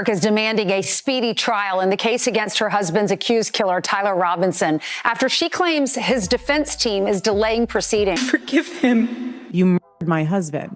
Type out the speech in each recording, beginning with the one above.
Kirk is demanding a speedy trial in the case against her husband's accused killer, Tyler Robinson, after she claims his defense team is delaying proceedings. Forgive him. You murdered my husband.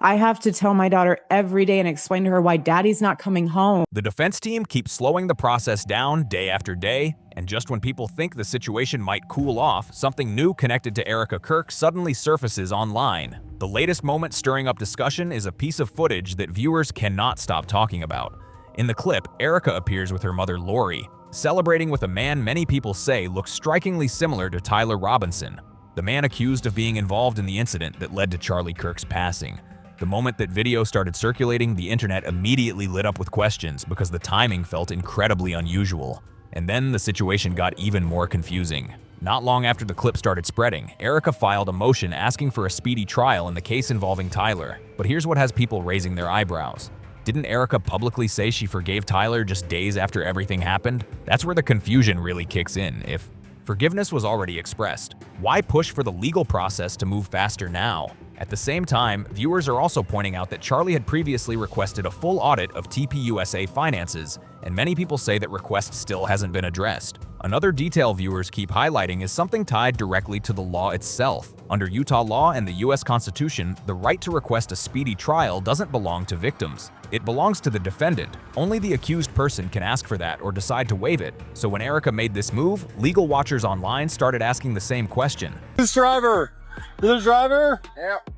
I have to tell my daughter every day and explain to her why daddy's not coming home. The defense team keeps slowing the process down day after day, and just when people think the situation might cool off, something new connected to Erika Kirk suddenly surfaces online. The latest moment stirring up discussion is a piece of footage that viewers cannot stop talking about. In the clip, Erika appears with her mother Lori, celebrating with a man many people say looks strikingly similar to Tyler Robinson, the man accused of being involved in the incident that led to Charlie Kirk's passing. The moment that video started circulating, the internet immediately lit up with questions because the timing felt incredibly unusual. And then the situation got even more confusing. Not long after the clip started spreading, Erika filed a motion asking for a speedy trial in the case involving Tyler. But here's what has people raising their eyebrows. Didn't Erika publicly say she forgave Tyler just days after everything happened? That's where the confusion really kicks in. If forgiveness was already expressed, why push for the legal process to move faster now? At the same time, viewers are also pointing out that Charlie had previously requested a full audit of TPUSA finances, and many people say that request still hasn't been addressed. Another detail viewers keep highlighting is something tied directly to the law itself. Under Utah law and the US Constitution, the right to request a speedy trial doesn't belong to victims. It belongs to the defendant. Only the accused person can ask for that or decide to waive it. So when Erika made this move, legal watchers online started asking the same question. This driver? This driver? Yep.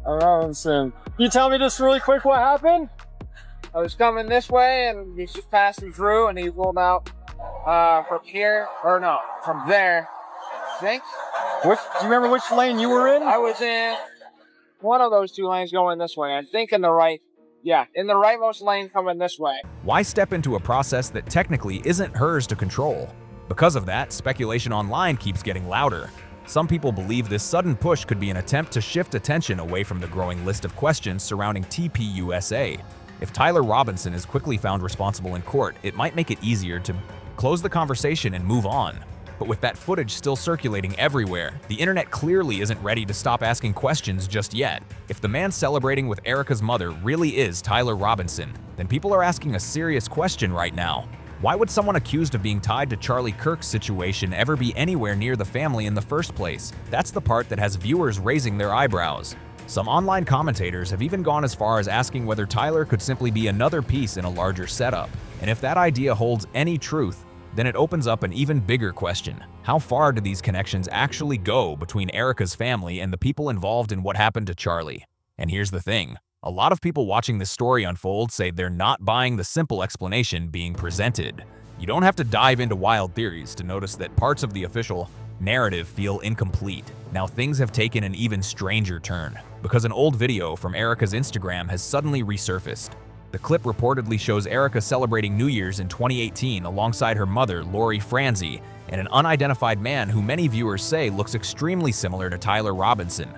Robinson. Can you tell me just really quick what happened? I was coming this way and he's just passing through and he rolled out from here, or no, from there, I think. Do you remember which lane you were in? I was in one of those two lanes going this way. I think in the rightmost lane coming this way. Why step into a process that technically isn't hers to control? Because of that, speculation online keeps getting louder. Some people believe this sudden push could be an attempt to shift attention away from the growing list of questions surrounding TPUSA. If Tyler Robinson is quickly found responsible in court, it might make it easier to close the conversation and move on. But with that footage still circulating everywhere, the internet clearly isn't ready to stop asking questions just yet. If the man celebrating with Erika's mother really is Tyler Robinson, then people are asking a serious question right now. Why would someone accused of being tied to Charlie Kirk's situation ever be anywhere near the family in the first place? That's the part that has viewers raising their eyebrows. Some online commentators have even gone as far as asking whether Tyler could simply be another piece in a larger setup. And if that idea holds any truth, then it opens up an even bigger question. How far do these connections actually go between Erika's family and the people involved in what happened to Charlie? And here's the thing. A lot of people watching this story unfold say they're not buying the simple explanation being presented. You don't have to dive into wild theories to notice that parts of the official narrative feel incomplete. Now things have taken an even stranger turn, because an old video from Erika's Instagram has suddenly resurfaced. The clip reportedly shows Erika celebrating New Year's in 2018 alongside her mother, Lori Franzi, and an unidentified man who many viewers say looks extremely similar to Tyler Robinson.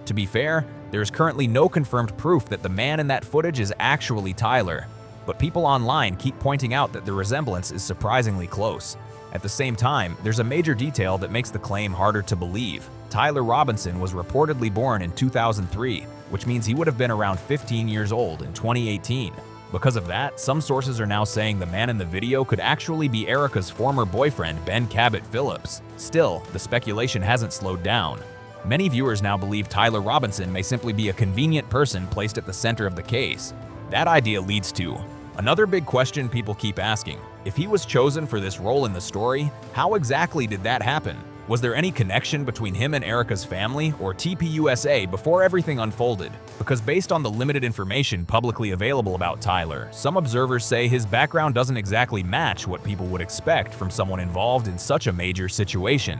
To be fair, there is currently no confirmed proof that the man in that footage is actually Tyler, but people online keep pointing out that the resemblance is surprisingly close. At the same time, there's a major detail that makes the claim harder to believe. Tyler Robinson was reportedly born in 2003, which means he would have been around 15 years old in 2018. Because of that, some sources are now saying the man in the video could actually be Erika's former boyfriend, Ben Cabot Phillips. Still, the speculation hasn't slowed down. Many viewers now believe Tyler Robinson may simply be a convenient person placed at the center of the case. That idea leads to another big question people keep asking. If he was chosen for this role in the story, how exactly did that happen? Was there any connection between him and Erika's family or TPUSA before everything unfolded? Because based on the limited information publicly available about Tyler, some observers say his background doesn't exactly match what people would expect from someone involved in such a major situation.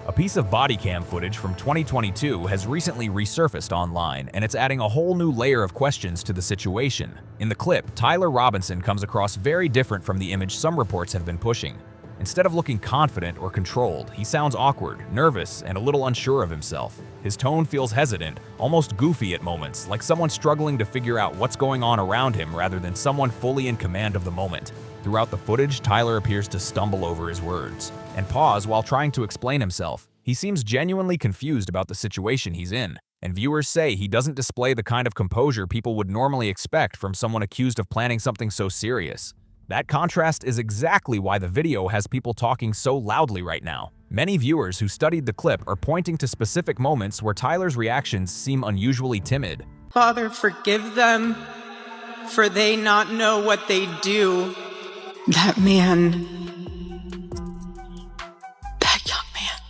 A piece of body cam footage from 2022 has recently resurfaced online, and it's adding a whole new layer of questions to the situation. In the clip, Tyler Robinson comes across very different from the image some reports have been pushing. Instead of looking confident or controlled, he sounds awkward, nervous, and a little unsure of himself. His tone feels hesitant, almost goofy at moments, like someone struggling to figure out what's going on around him rather than someone fully in command of the moment. Throughout the footage, Tyler appears to stumble over his words and pause while trying to explain himself. He seems genuinely confused about the situation he's in, and viewers say he doesn't display the kind of composure people would normally expect from someone accused of planning something so serious. That contrast is exactly why the video has people talking so loudly right now. Many viewers who studied the clip are pointing to specific moments where Tyler's reactions seem unusually timid. Father, forgive them, for they not know what they do. That man, that young man,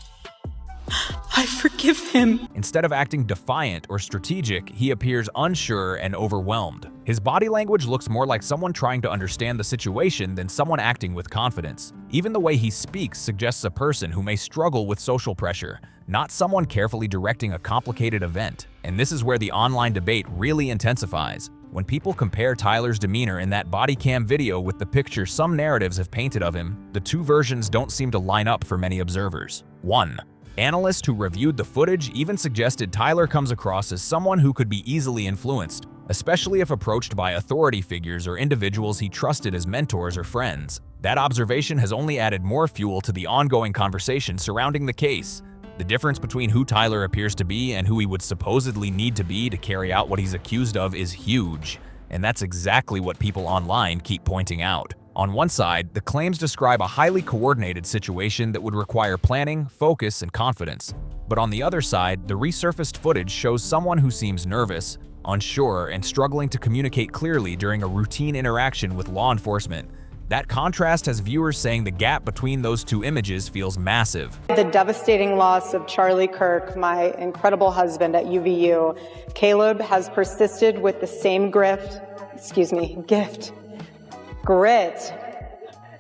I forgive him. Instead of acting defiant or strategic, he appears unsure and overwhelmed. His body language looks more like someone trying to understand the situation than someone acting with confidence. Even the way he speaks suggests a person who may struggle with social pressure, not someone carefully directing a complicated event. And this is where the online debate really intensifies. When people compare Tyler's demeanor in that body cam video with the picture some narratives have painted of him, the two versions don't seem to line up for many observers. 1. Analysts who reviewed the footage even suggested Tyler comes across as someone who could be easily influenced, especially if approached by authority figures or individuals he trusted as mentors or friends. That observation has only added more fuel to the ongoing conversation surrounding the case. The difference between who Tyler appears to be and who he would supposedly need to be to carry out what he's accused of is huge, and that's exactly what people online keep pointing out. On one side, the claims describe a highly coordinated situation that would require planning, focus, and confidence. But on the other side, the resurfaced footage shows someone who seems nervous, unsure, and struggling to communicate clearly during a routine interaction with law enforcement. That contrast has viewers saying the gap between those two images feels massive. The devastating loss of Charlie Kirk, my incredible husband at UVU, Caleb has persisted with the same grit.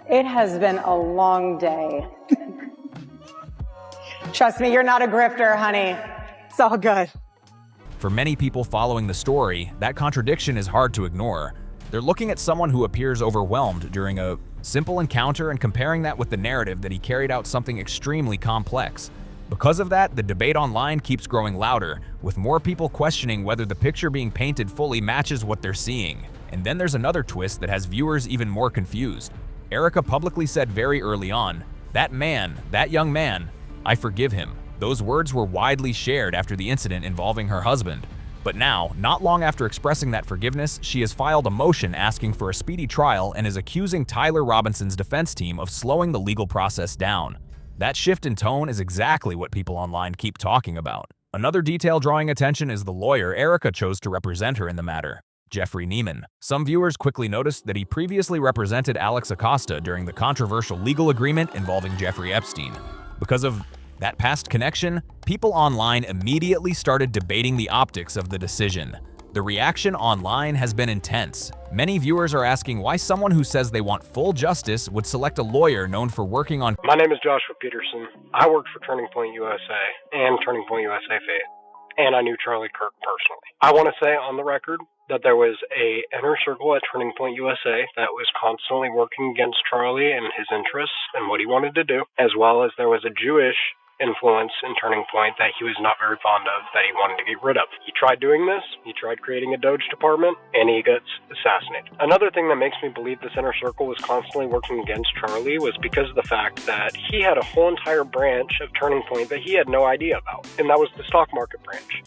It has been a long day. Trust me, you're not a grifter, honey. It's all good. For many people following the story, that contradiction is hard to ignore. They're looking at someone who appears overwhelmed during a simple encounter and comparing that with the narrative that he carried out something extremely complex. Because of that, the debate online keeps growing louder, with more people questioning whether the picture being painted fully matches what they're seeing. And then there's another twist that has viewers even more confused. Erika publicly said very early on, that young man, I forgive him. Those words were widely shared after the incident involving her husband. But now, not long after expressing that forgiveness, she has filed a motion asking for a speedy trial and is accusing Tyler Robinson's defense team of slowing the legal process down. That shift in tone is exactly what people online keep talking about. Another detail drawing attention is the lawyer Erika chose to represent her in the matter, Jeffrey Neiman. Some viewers quickly noticed that he previously represented Alex Acosta during the controversial legal agreement involving Jeffrey Epstein. Because of that past connection, people online immediately started debating the optics of the decision. The reaction online has been intense. Many viewers are asking why someone who says they want full justice would select a lawyer known for working on. My name is Joshua Peterson. I worked for Turning Point USA and Turning Point USA Faith, and I knew Charlie Kirk personally. I want to say on the record that there was a inner circle at Turning Point USA that was constantly working against Charlie and his interests and what he wanted to do, as well as there was a Jewish influence in Turning Point that he was not very fond of, that he wanted to get rid of. He tried doing this, he tried creating a Doge department, and he gets assassinated. Another thing that makes me believe this inner circle was constantly working against Charlie was because of the fact that he had a whole entire branch of Turning Point that he had no idea about, and that was the stock market branch.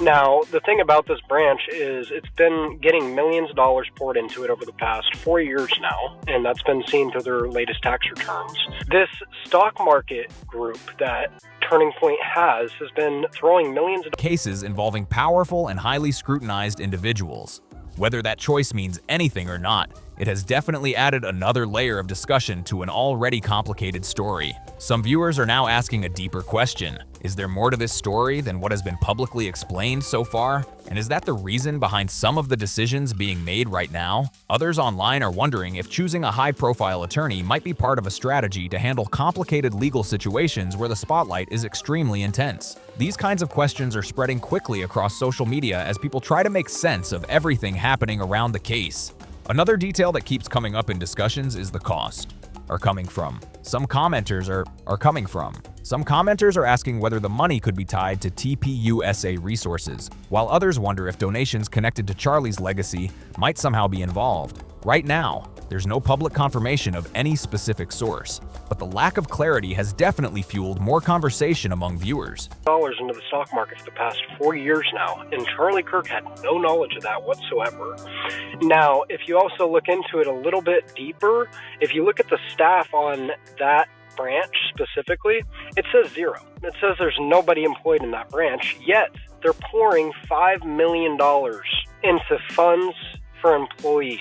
Now, the thing about this branch is it's been getting millions of dollars poured into it over the past 4 years now, and that's been seen through their latest tax returns. This stock market group that Turning Point has been throwing millions of cases involving powerful and highly scrutinized individuals. Whether that choice means anything or not, it has definitely added another layer of discussion to an already complicated story. Some viewers are now asking a deeper question. Is there more to this story than what has been publicly explained so far? And is that the reason behind some of the decisions being made right now? Others online are wondering if choosing a high-profile attorney might be part of a strategy to handle complicated legal situations where the spotlight is extremely intense. These kinds of questions are spreading quickly across social media as people try to make sense of everything happening around the case. Another detail that keeps coming up in discussions is the cost. are coming from. Some commenters are asking whether the money could be tied to TPUSA resources, while others wonder if donations connected to Charlie's legacy might somehow be involved. Right now, there's no public confirmation of any specific source, but the lack of clarity has definitely fueled more conversation among viewers. Dollars into the stock market for the past 4 years now, and Charlie Kirk had no knowledge of that whatsoever. Now, if you also look into it a little bit deeper, if you look at the staff on that branch specifically, it says 0. It says there's nobody employed in that branch, yet they're pouring $5 million into funds for employees.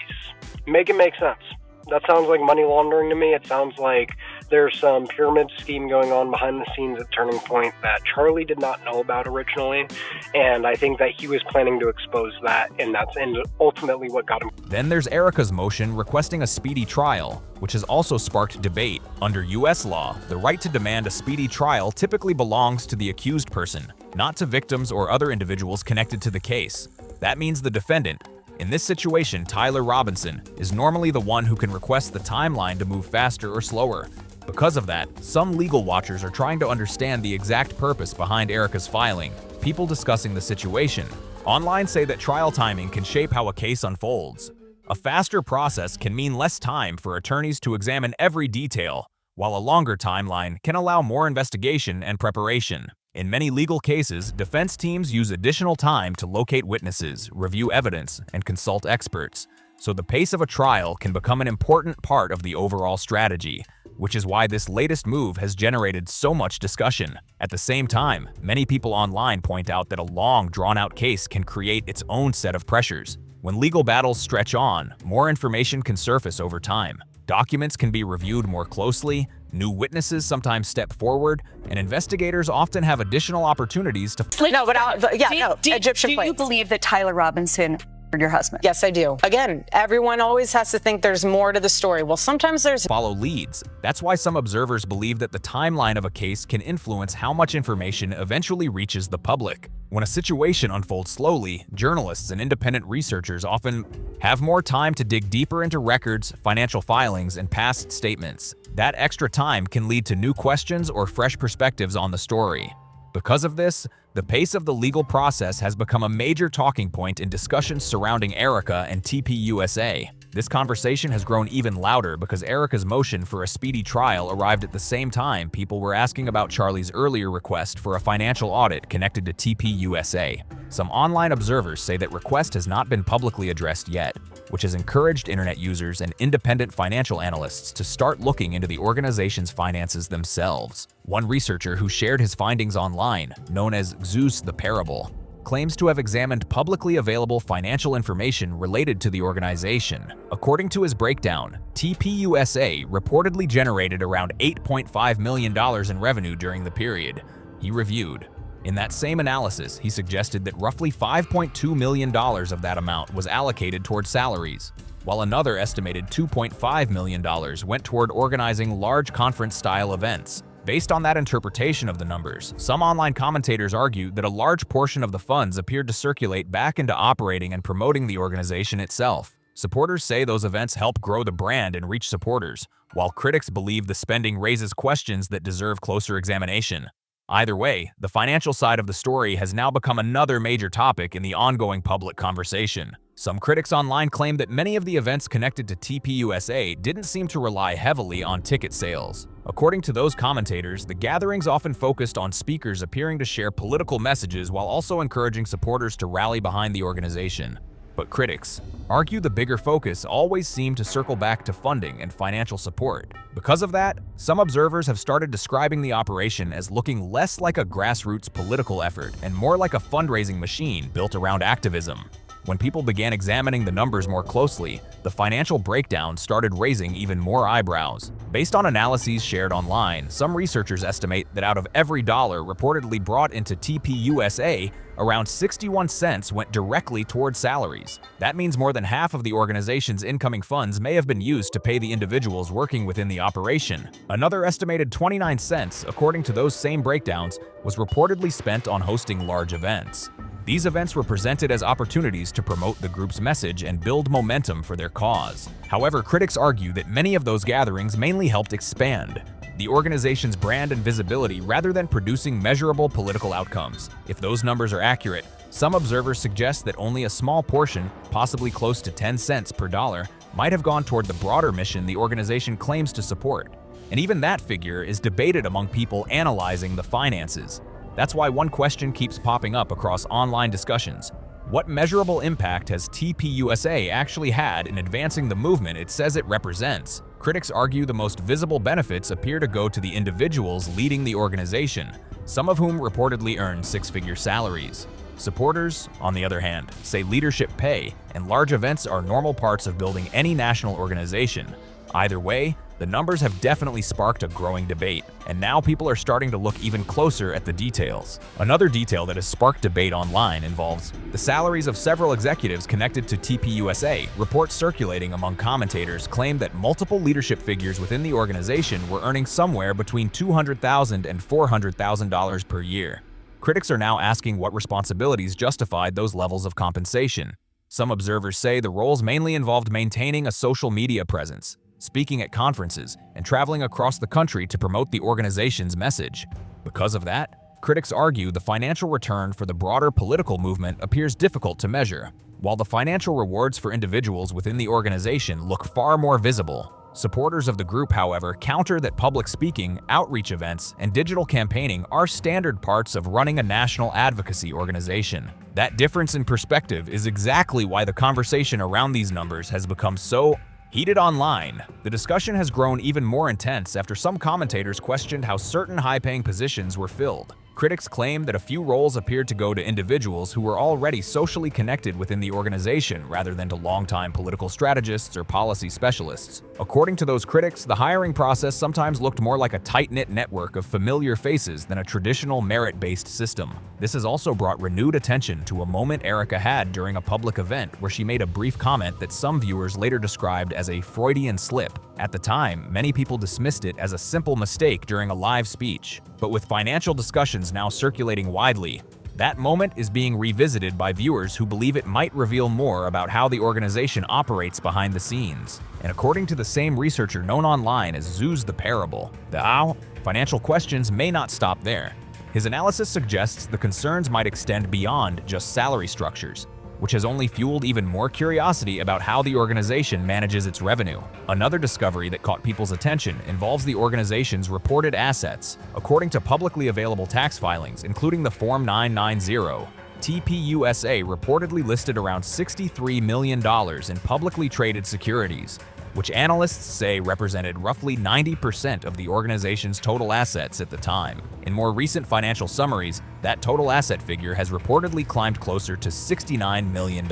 Make it make sense. That sounds like money laundering to me. It sounds like there's some pyramid scheme going on behind the scenes at Turning Point that Charlie did not know about originally, and I think that he was planning to expose that, and that's ultimately what got him. Then there's Erika's motion requesting a speedy trial, which has also sparked debate. Under U.S. law, the right to demand a speedy trial typically belongs to the accused person, not to victims or other individuals connected to the case. That means the defendant, in this situation, Tyler Robinson, is normally the one who can request the timeline to move faster or slower. Because of that, some legal watchers are trying to understand the exact purpose behind Erika's filing. People discussing the situation online say that trial timing can shape how a case unfolds. A faster process can mean less time for attorneys to examine every detail, while a longer timeline can allow more investigation and preparation. In many legal cases, defense teams use additional time to locate witnesses, review evidence, and consult experts, so the pace of a trial can become an important part of the overall strategy, which is why this latest move has generated so much discussion. At the same time, many people online point out that a long, drawn-out case can create its own set of pressures. When legal battles stretch on, more information can surface over time. Documents can be reviewed more closely, new witnesses sometimes step forward, and investigators often have additional opportunities to— No, but Egyptian Do you plates. believe that Tyler Robinson murdered your husband? Yes, I do. Again, everyone always has to think there's more to the story. Well, sometimes there's— follow leads. That's why some observers believe that the timeline of a case can influence how much information eventually reaches the public. When a situation unfolds slowly, journalists and independent researchers often have more time to dig deeper into records, financial filings, and past statements. That extra time can lead to new questions or fresh perspectives on the story. Because of this, the pace of the legal process has become a major talking point in discussions surrounding Erika and TPUSA. This conversation has grown even louder because Erika's motion for a speedy trial arrived at the same time people were asking about Charlie's earlier request for a financial audit connected to TPUSA. Some online observers say that request has not been publicly addressed yet, which has encouraged internet users and independent financial analysts to start looking into the organization's finances themselves. One researcher who shared his findings online, known as Zeus the Parable, claims to have examined publicly available financial information related to the organization. According to his breakdown, TPUSA reportedly generated around $8.5 million in revenue during the period he reviewed. In that same analysis, he suggested that roughly $5.2 million of that amount was allocated toward salaries, while another estimated $2.5 million went toward organizing large conference-style events. Based on that interpretation of the numbers, some online commentators argue that a large portion of the funds appeared to circulate back into operating and promoting the organization itself. Supporters say those events help grow the brand and reach supporters, while critics believe the spending raises questions that deserve closer examination. Either way, the financial side of the story has now become another major topic in the ongoing public conversation. Some critics online claim that many of the events connected to TPUSA didn't seem to rely heavily on ticket sales. According to those commentators, the gatherings often focused on speakers appearing to share political messages while also encouraging supporters to rally behind the organization. But critics argue the bigger focus always seemed to circle back to funding and financial support. Because of that, some observers have started describing the operation as looking less like a grassroots political effort and more like a fundraising machine built around activism. When people began examining the numbers more closely, the financial breakdown started raising even more eyebrows. Based on analyses shared online, some researchers estimate that out of every dollar reportedly brought into TPUSA, around 61 cents went directly toward salaries. That means more than half of the organization's incoming funds may have been used to pay the individuals working within the operation. Another estimated 29 cents, according to those same breakdowns, was reportedly spent on hosting large events. These events were presented as opportunities to promote the group's message and build momentum for their cause. However, critics argue that many of those gatherings mainly helped expand the organization's brand and visibility rather than producing measurable political outcomes. If those numbers are accurate, some observers suggest that only a small portion, possibly close to 10 cents per dollar, might have gone toward the broader mission the organization claims to support. And even that figure is debated among people analyzing the finances. That's why one question keeps popping up across online discussions. What measurable impact has TPUSA actually had in advancing the movement it says it represents? Critics argue the most visible benefits appear to go to the individuals leading the organization, some of whom reportedly earn six-figure salaries. Supporters, on the other hand, say leadership pay and large events are normal parts of building any national organization. Either way, the numbers have definitely sparked a growing debate, and now people are starting to look even closer at the details. Another detail that has sparked debate online involves the salaries of several executives connected to TPUSA. Reports circulating among commentators claim that multiple leadership figures within the organization were earning somewhere between $200,000 and $400,000 per year. Critics are now asking what responsibilities justified those levels of compensation. Some observers say the roles mainly involved maintaining a social media presence, speaking at conferences, and traveling across the country to promote the organization's message. Because of that, critics argue the financial return for the broader political movement appears difficult to measure. While the financial rewards for individuals within the organization look far more visible, supporters of the group, however, counter that public speaking, outreach events, and digital campaigning are standard parts of running a national advocacy organization. That difference in perspective is exactly why the conversation around these numbers has become so heated online. The discussion has grown even more intense after some commentators questioned how certain high-paying positions were filled. Critics claim that a few roles appeared to go to individuals who were already socially connected within the organization rather than to longtime political strategists or policy specialists. According to those critics, the hiring process sometimes looked more like a tight-knit network of familiar faces than a traditional merit-based system. This has also brought renewed attention to a moment Erika had during a public event where she made a brief comment that some viewers later described as a Freudian slip. At the time, many people dismissed it as a simple mistake during a live speech. But with financial discussions now circulating widely, that moment is being revisited by viewers who believe it might reveal more about how the organization operates behind the scenes. And according to the same researcher known online as Zeus the Parable, the financial questions may not stop there. His analysis suggests the concerns might extend beyond just salary structures, which has only fueled even more curiosity about how the organization manages its revenue. Another discovery that caught people's attention involves the organization's reported assets. According to publicly available tax filings, including the Form 990, TPUSA reportedly listed around $63 million in publicly traded securities, which analysts say represented roughly 90% of the organization's total assets at the time. In more recent financial summaries, that total asset figure has reportedly climbed closer to $69 million,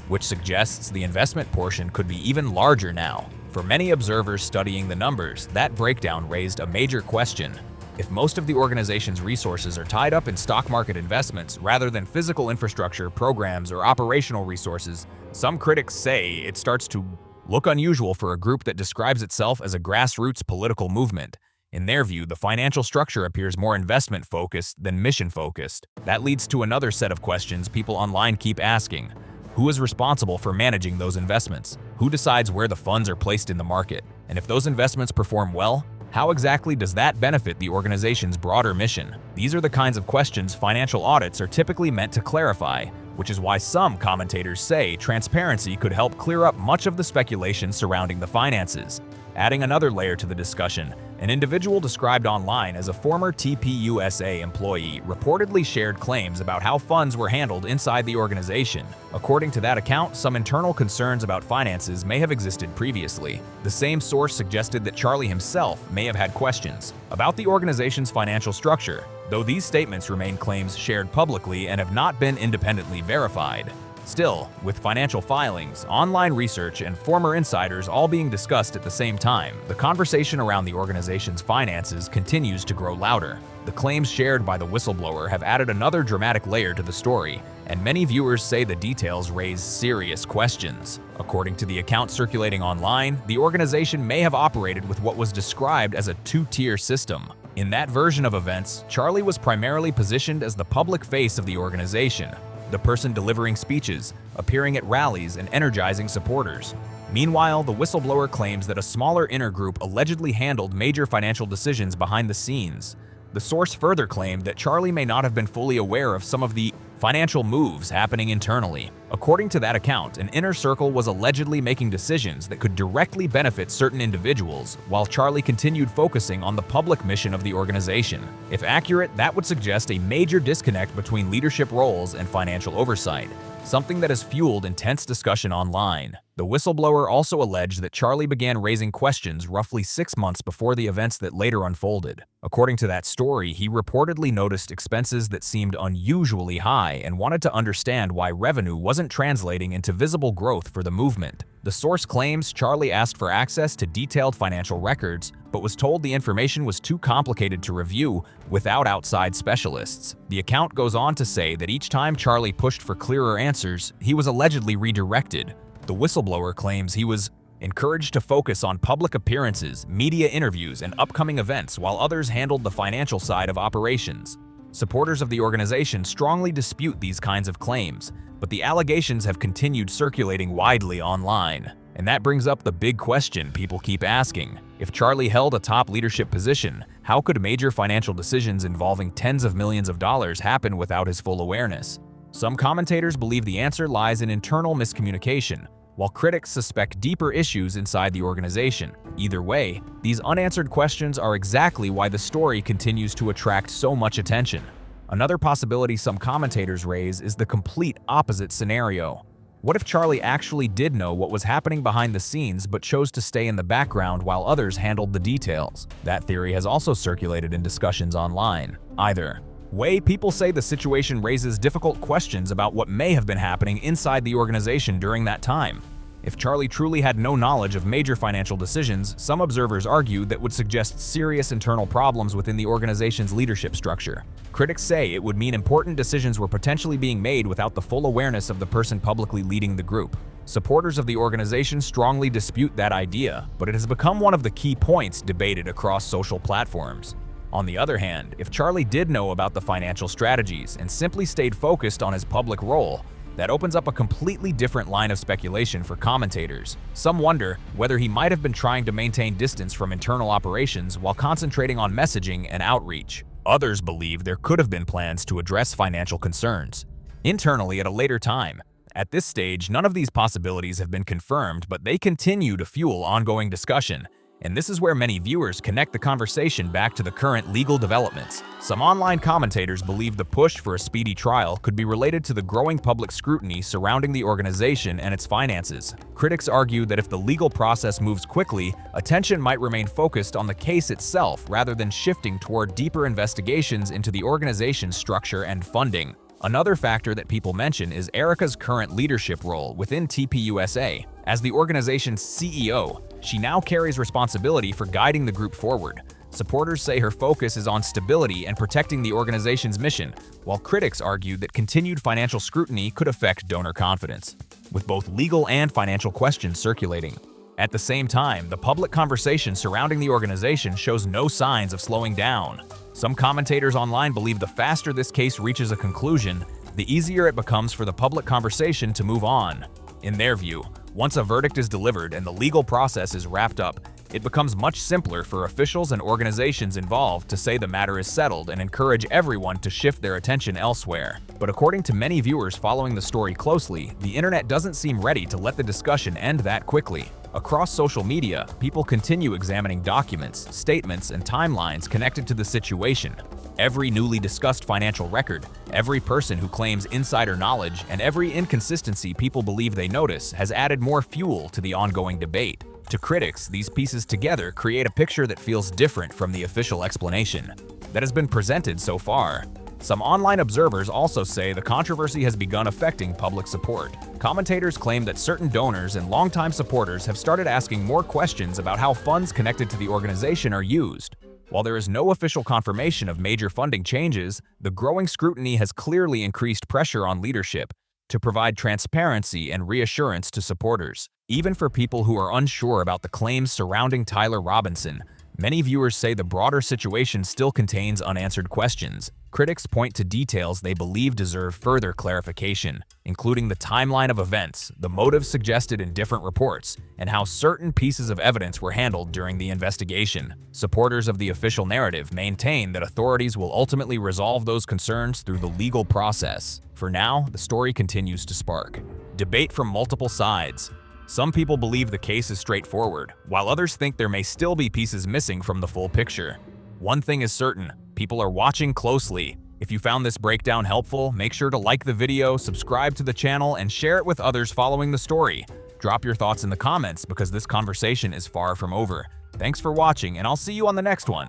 which suggests the investment portion could be even larger now. For many observers studying the numbers, that breakdown raised a major question. If most of the organization's resources are tied up in stock market investments rather than physical infrastructure, programs, or operational resources, some critics say it starts to look unusual for a group that describes itself as a grassroots political movement. In their view, the financial structure appears more investment-focused than mission-focused. That leads to another set of questions people online keep asking. Who is responsible for managing those investments? Who decides where the funds are placed in the market? And if those investments perform well, how exactly does that benefit the organization's broader mission? These are the kinds of questions financial audits are typically meant to clarify, which is why some commentators say transparency could help clear up much of the speculation surrounding the finances. Adding another layer to the discussion, an individual described online as a former TPUSA employee reportedly shared claims about how funds were handled inside the organization. According to that account, some internal concerns about finances may have existed previously. The same source suggested that Charlie himself may have had questions about the organization's financial structure, though these statements remain claims shared publicly and have not been independently verified. Still, with financial filings, online research, and former insiders all being discussed at the same time, the conversation around the organization's finances continues to grow louder. The claims shared by the whistleblower have added another dramatic layer to the story, and many viewers say the details raise serious questions. According to the account circulating online, the organization may have operated with what was described as a two-tier system. In that version of events, Charlie was primarily positioned as the public face of the organization, the person delivering speeches, appearing at rallies, and energizing supporters. Meanwhile, the whistleblower claims that a smaller inner group allegedly handled major financial decisions behind the scenes. The source further claimed that Charlie may not have been fully aware of some of the financial moves happening internally. According to that account, an inner circle was allegedly making decisions that could directly benefit certain individuals, while Charlie continued focusing on the public mission of the organization. If accurate, that would suggest a major disconnect between leadership roles and financial oversight, something that has fueled intense discussion online. The whistleblower also alleged that Charlie began raising questions roughly 6 months before the events that later unfolded. According to that story, he reportedly noticed expenses that seemed unusually high and wanted to understand why revenue wasn't translating into visible growth for the movement. The source claims Charlie asked for access to detailed financial records, but was told the information was too complicated to review without outside specialists. The account goes on to say that each time Charlie pushed for clearer answers, he was allegedly redirected. The whistleblower claims he was encouraged to focus on public appearances, media interviews, and upcoming events while others handled the financial side of operations. Supporters of the organization strongly dispute these kinds of claims, but the allegations have continued circulating widely online. And that brings up the big question people keep asking. If Charlie held a top leadership position, how could major financial decisions involving tens of millions of dollars happen without his full awareness? Some commentators believe the answer lies in internal miscommunication, while critics suspect deeper issues inside the organization. Either way, these unanswered questions are exactly why the story continues to attract so much attention. Another possibility some commentators raise is the complete opposite scenario. What if Charlie actually did know what was happening behind the scenes but chose to stay in the background while others handled the details? That theory has also circulated in discussions online. Either way, people say the situation raises difficult questions about what may have been happening inside the organization during that time. If Charlie truly had no knowledge of major financial decisions, some observers argue that would suggest serious internal problems within the organization's leadership structure. Critics say it would mean important decisions were potentially being made without the full awareness of the person publicly leading the group. Supporters of the organization strongly dispute that idea, but it has become one of the key points debated across social platforms. On the other hand, if Charlie did know about the financial strategies and simply stayed focused on his public role, that opens up a completely different line of speculation for commentators. Some wonder whether he might have been trying to maintain distance from internal operations while concentrating on messaging and outreach. Others believe there could have been plans to address financial concerns internally at a later time. At this stage, none of these possibilities have been confirmed, but they continue to fuel ongoing discussion. And this is where many viewers connect the conversation back to the current legal developments. Some online commentators believe the push for a speedy trial could be related to the growing public scrutiny surrounding the organization and its finances. Critics argue that if the legal process moves quickly, attention might remain focused on the case itself rather than shifting toward deeper investigations into the organization's structure and funding. Another factor that people mention is Erika's current leadership role within TPUSA. As the organization's CEO, she now carries responsibility for guiding the group forward. Supporters say her focus is on stability and protecting the organization's mission, while critics argue that continued financial scrutiny could affect donor confidence, with both legal and financial questions circulating. At the same time, the public conversation surrounding the organization shows no signs of slowing down. Some commentators online believe the faster this case reaches a conclusion, the easier it becomes for the public conversation to move on. In their view, once a verdict is delivered and the legal process is wrapped up, it becomes much simpler for officials and organizations involved to say the matter is settled and encourage everyone to shift their attention elsewhere. But according to many viewers following the story closely, the internet doesn't seem ready to let the discussion end that quickly. Across social media, people continue examining documents, statements, and timelines connected to the situation. Every newly discussed financial record, every person who claims insider knowledge, and every inconsistency people believe they notice has added more fuel to the ongoing debate. To critics, these pieces together create a picture that feels different from the official explanation that has been presented so far. Some online observers also say the controversy has begun affecting public support. Commentators claim that certain donors and longtime supporters have started asking more questions about how funds connected to the organization are used. While there is no official confirmation of major funding changes, the growing scrutiny has clearly increased pressure on leadership to provide transparency and reassurance to supporters. Even for people who are unsure about the claims surrounding Tyler Robinson, Many viewers say the broader situation still contains unanswered questions. Critics point to details they believe deserve further clarification, including the timeline of events, the motives suggested in different reports, and how certain pieces of evidence were handled during the investigation. Supporters of the official narrative maintain that authorities will ultimately resolve those concerns through the legal process. For now, the story continues to spark debate from multiple sides. Some people believe the case is straightforward, while others think there may still be pieces missing from the full picture. One thing is certain, people are watching closely. If you found this breakdown helpful, make sure to like the video, subscribe to the channel, and share it with others following the story. Drop your thoughts in the comments because this conversation is far from over. Thanks for watching, and I'll see you on the next one.